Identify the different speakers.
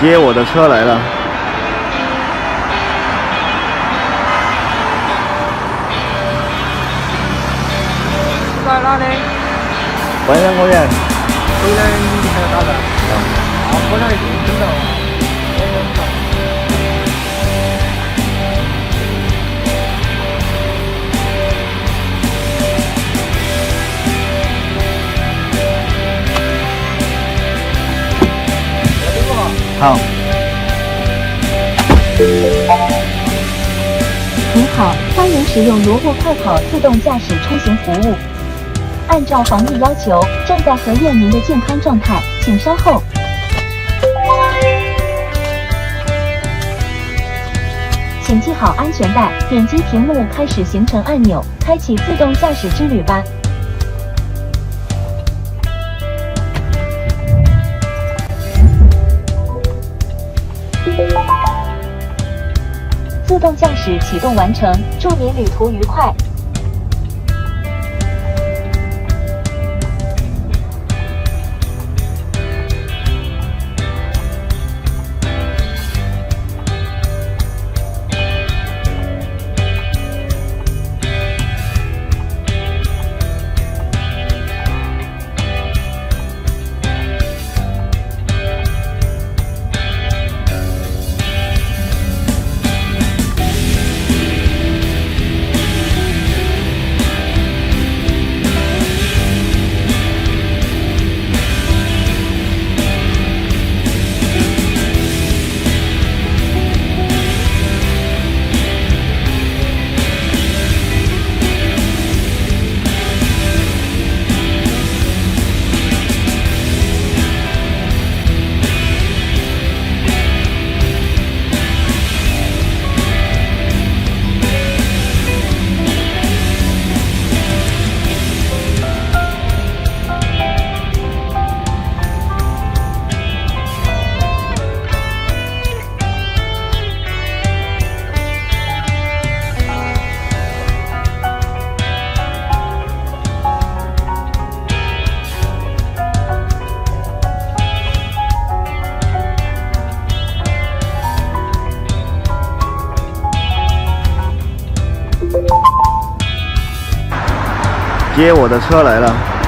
Speaker 1: 接我的车来了。
Speaker 2: 在哪里？
Speaker 1: 环山公园。
Speaker 2: 回来你还要打的？我那里真的。
Speaker 1: 好。
Speaker 3: 您好，欢迎使用萝卜快跑自动驾驶出行服务。按照防疫要求，正在核验您的健康状态，请稍后。请系好安全带，点击屏幕开始行程按钮，开启自动驾驶之旅吧。自动驾驶启动完成，祝您旅途愉快。
Speaker 1: 接我的车来了。